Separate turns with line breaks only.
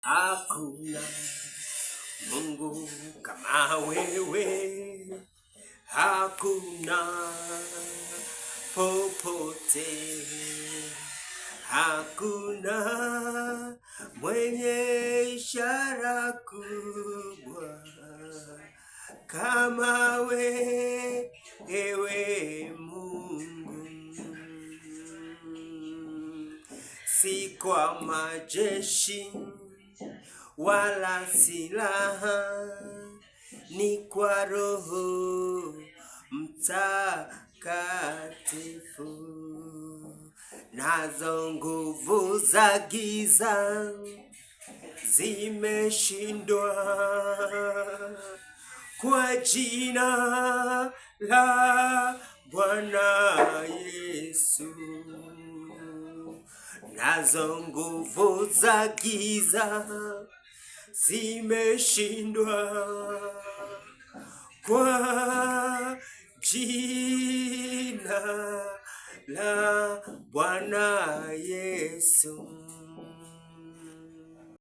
Hakuna Mungu kama wewe, hakuna popote, hakuna mwenye ishara kubwa kama wewe Mungu. Si kwa majeshi wala silaha, ni kwa Roho Mtakatifu. Nazo nguvu za giza zimeshindwa kwa jina la Bwana Yesu. Nazo nguvu za giza zimeshindwa kwa jina la Bwana Yesu.